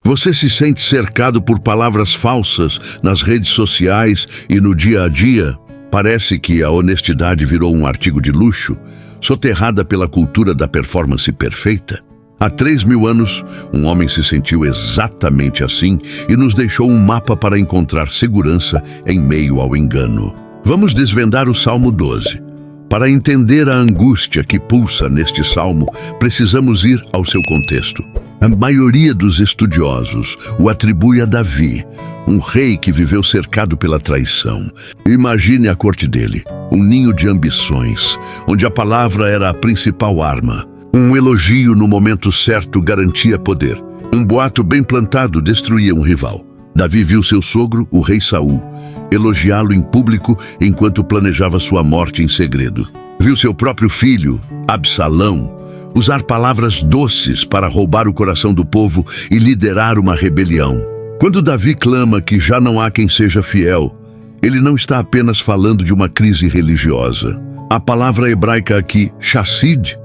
Você se sente cercado por palavras falsas nas redes sociais e no dia a dia? Parece que a honestidade virou um artigo de luxo, soterrada pela cultura da performance perfeita. Há 3.000 anos, um homem se sentiu exatamente assim e nos deixou um mapa para encontrar segurança em meio ao engano. Vamos desvendar o Salmo 12. Para entender a angústia que pulsa neste salmo, precisamos ir ao seu contexto. A maioria dos estudiosos o atribui a Davi, um rei que viveu cercado pela traição. Imagine a corte dele, um ninho de ambições, onde a palavra era a principal arma. Um elogio no momento certo garantia poder. Um boato bem plantado destruía um rival. Davi viu seu sogro, o rei Saul, elogiá-lo em público enquanto planejava sua morte em segredo. Viu seu próprio filho, Absalão, usar palavras doces para roubar o coração do povo e liderar uma rebelião. Quando Davi clama que já não há quem seja fiel, ele não está apenas falando de uma crise religiosa. A palavra hebraica aqui, chassid,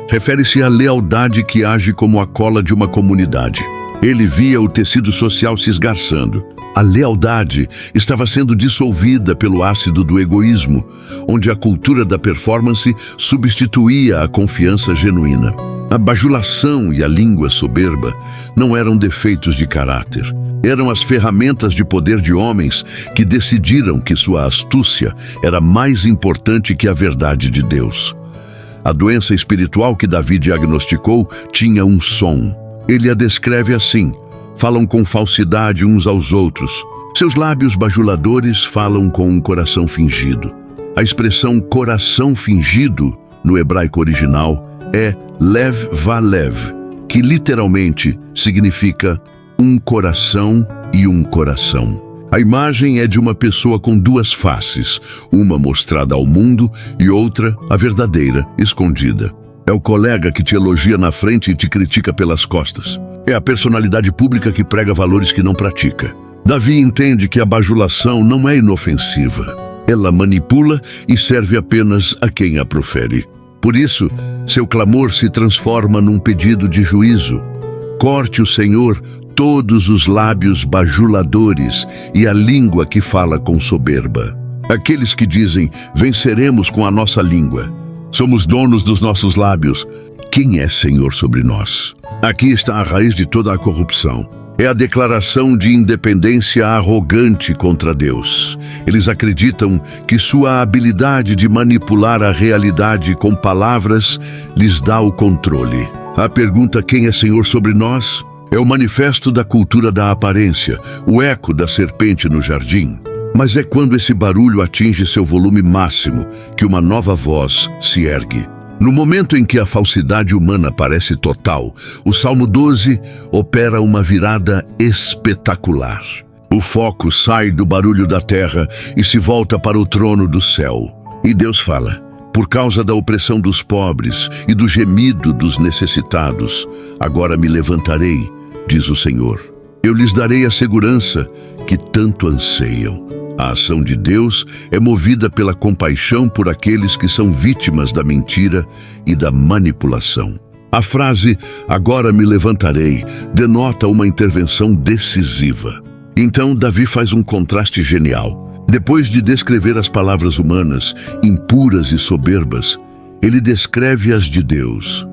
refere-se à lealdade que age como a cola de uma comunidade. Ele via o tecido social se esgarçando. A lealdade estava sendo dissolvida pelo ácido do egoísmo, onde a cultura da performance substituía a confiança genuína. A bajulação e a língua soberba não eram defeitos de caráter. Eram as ferramentas de poder de homens que decidiram que sua astúcia era mais importante que a verdade de Deus. A doença espiritual que Davi diagnosticou tinha um som. Ele a descreve assim: falam com falsidade uns aos outros. Seus lábios bajuladores falam com um coração fingido. A expressão coração fingido, no hebraico original, é lev valev, que literalmente significa um coração e um coração. A imagem é de uma pessoa com duas faces, uma mostrada ao mundo e outra, a verdadeira, escondida. É o colega que te elogia na frente e te critica pelas costas. É a personalidade pública que prega valores que não pratica. Davi entende que a bajulação não é inofensiva. Ela manipula e serve apenas a quem a profere. Por isso, seu clamor se transforma num pedido de juízo. Corte o Senhor todos os lábios bajuladores e a língua que fala com soberba. Aqueles que dizem, venceremos com a nossa língua. Somos donos dos nossos lábios. Quem é Senhor sobre nós? Aqui está a raiz de toda a corrupção. É a declaração de independência arrogante contra Deus. Eles acreditam que sua habilidade de manipular a realidade com palavras lhes dá o controle. A pergunta quem é Senhor sobre nós é o manifesto da cultura da aparência, o eco da serpente no jardim. Mas é quando esse barulho atinge seu volume máximo que uma nova voz se ergue. No momento em que a falsidade humana parece total, o Salmo 12 opera uma virada espetacular. O foco sai do barulho da terra e se volta para o trono do céu. E Deus fala: por causa da opressão dos pobres e do gemido dos necessitados, agora me levantarei, diz o Senhor. Eu lhes darei a segurança que tanto anseiam. A ação de Deus é movida pela compaixão por aqueles que são vítimas da mentira e da manipulação. A frase, agora me levantarei, denota uma intervenção decisiva. Então, Davi faz um contraste genial. Depois de descrever as palavras humanas, impuras e soberbas, ele descreve as de Deus.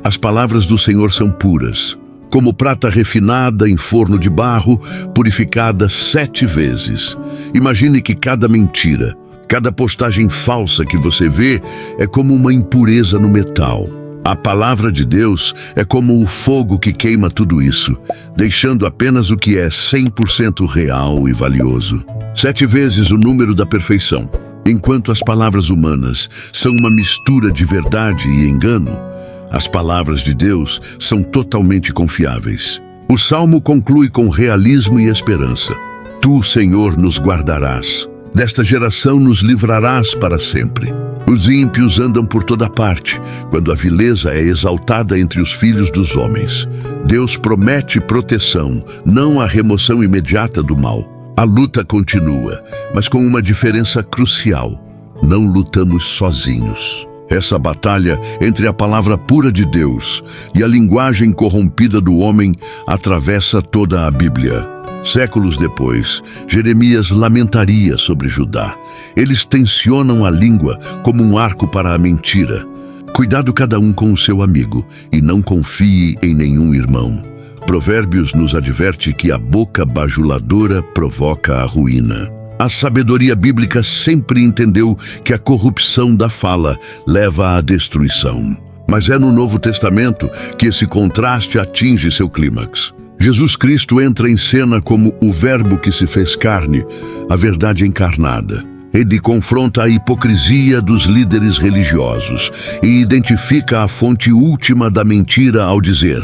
As palavras do Senhor são puras, como prata refinada em forno de barro, purificada 7 vezes. Imagine que cada mentira, cada postagem falsa que você vê é como uma impureza no metal. A palavra de Deus é como o fogo que queima tudo isso, deixando apenas o que é 100% real e valioso. 7 vezes o número da perfeição. Enquanto as palavras humanas são uma mistura de verdade e engano, as palavras de Deus são totalmente confiáveis. O Salmo conclui com realismo e esperança. Tu, Senhor, nos guardarás. Desta geração nos livrarás para sempre. Os ímpios andam por toda parte, quando a vileza é exaltada entre os filhos dos homens. Deus promete proteção, não a remoção imediata do mal. A luta continua, mas com uma diferença crucial. Não lutamos sozinhos. Essa batalha entre a palavra pura de Deus e a linguagem corrompida do homem atravessa toda a Bíblia. Séculos depois, Jeremias lamentaria sobre Judá. Eles tensionam a língua como um arco para a mentira. Cuidado cada um com o seu amigo e não confie em nenhum irmão. Provérbios nos adverte que a boca bajuladora provoca a ruína. A sabedoria bíblica sempre entendeu que a corrupção da fala leva à destruição. Mas é no Novo Testamento que esse contraste atinge seu clímax. Jesus Cristo entra em cena como o Verbo que se fez carne, a verdade encarnada. Ele confronta a hipocrisia dos líderes religiosos e identifica a fonte última da mentira ao dizer: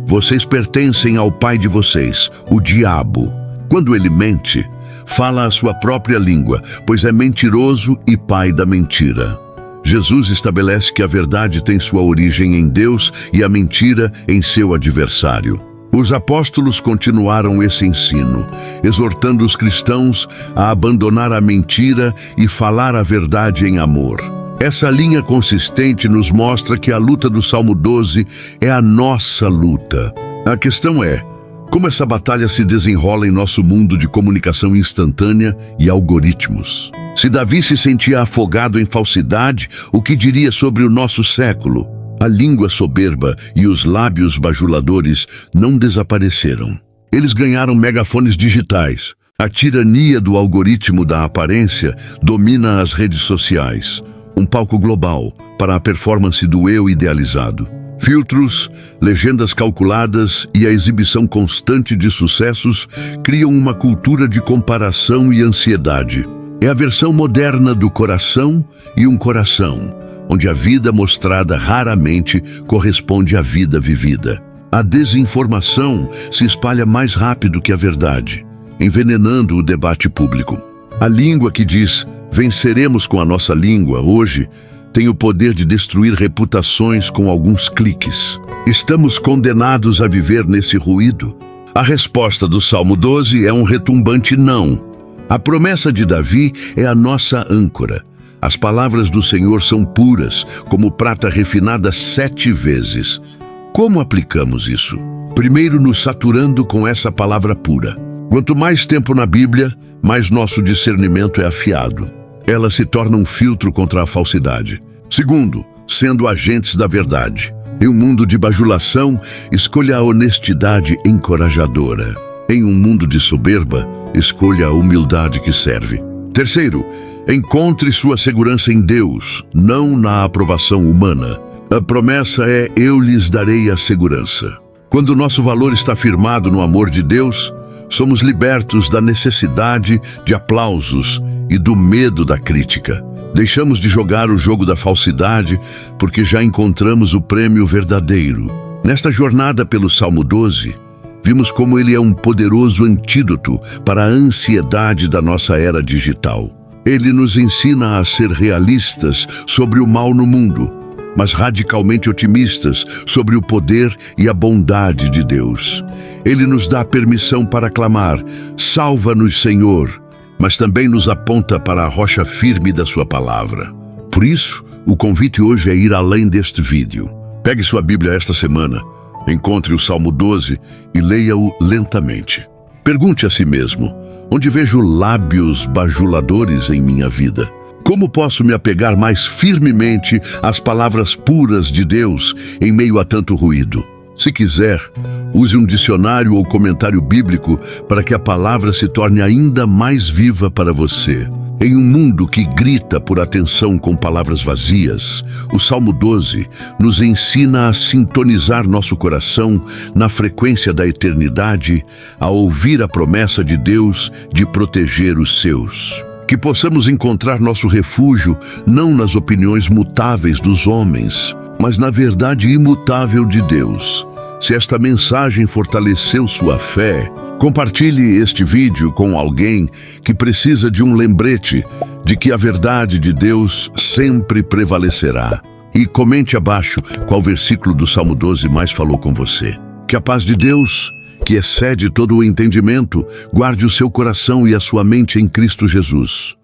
vocês pertencem ao pai de vocês, o diabo. Quando ele mente, fala a sua própria língua, pois é mentiroso e pai da mentira. Jesus estabelece que a verdade tem sua origem em Deus e a mentira em seu adversário. Os apóstolos continuaram esse ensino, exortando os cristãos a abandonar a mentira e falar a verdade em amor. Essa linha consistente nos mostra que a luta do Salmo 12 é a nossa luta. A questão é: como essa batalha se desenrola em nosso mundo de comunicação instantânea e algoritmos? Se Davi se sentia afogado em falsidade, o que diria sobre o nosso século? A língua soberba e os lábios bajuladores não desapareceram. Eles ganharam megafones digitais. A tirania do algoritmo da aparência domina as redes sociais. Um palco global para a performance do eu idealizado. Filtros, legendas calculadas e a exibição constante de sucessos criam uma cultura de comparação e ansiedade. É a versão moderna do coração e um coração, onde a vida mostrada raramente corresponde à vida vivida. A desinformação se espalha mais rápido que a verdade, envenenando o debate público. A língua que diz "venceremos com a nossa língua" hoje tem o poder de destruir reputações com alguns cliques. Estamos condenados a viver nesse ruído? A resposta do Salmo 12 é um retumbante não. A promessa de Davi é a nossa âncora. As palavras do Senhor são puras, como prata refinada 7 vezes. Como aplicamos isso? Primeiro, nos saturando com essa palavra pura. Quanto mais tempo na Bíblia, mais nosso discernimento é afiado. Ela se torna um filtro contra a falsidade. Segundo, sendo agentes da verdade. Em um mundo de bajulação, escolha a honestidade encorajadora. Em um mundo de soberba, escolha a humildade que serve. Terceiro, encontre sua segurança em Deus, não na aprovação humana. A promessa é: eu lhes darei a segurança. Quando o nosso valor está firmado no amor de Deus, somos libertos da necessidade de aplausos e do medo da crítica. Deixamos de jogar o jogo da falsidade porque já encontramos o prêmio verdadeiro. Nesta jornada pelo Salmo 12, vimos como ele é um poderoso antídoto para a ansiedade da nossa era digital. Ele nos ensina a ser realistas sobre o mal no mundo, mas radicalmente otimistas sobre o poder e a bondade de Deus. Ele nos dá permissão para clamar: salva-nos, Senhor, mas também nos aponta para a rocha firme da sua palavra. Por isso, o convite hoje é ir além deste vídeo. Pegue sua Bíblia esta semana, encontre o Salmo 12 e leia-o lentamente. Pergunte a si mesmo: onde vejo lábios bajuladores em minha vida? Como posso me apegar mais firmemente às palavras puras de Deus em meio a tanto ruído? Se quiser, use um dicionário ou comentário bíblico para que a palavra se torne ainda mais viva para você. Em um mundo que grita por atenção com palavras vazias, o Salmo 12 nos ensina a sintonizar nosso coração na frequência da eternidade, a ouvir a promessa de Deus de proteger os seus. Que possamos encontrar nosso refúgio não nas opiniões mutáveis dos homens, mas na verdade imutável de Deus. Se esta mensagem fortaleceu sua fé, compartilhe este vídeo com alguém que precisa de um lembrete de que a verdade de Deus sempre prevalecerá. E comente abaixo qual versículo do Salmo 12 mais falou com você. Que a paz de Deus, que excede todo o entendimento, guarde o seu coração e a sua mente em Cristo Jesus.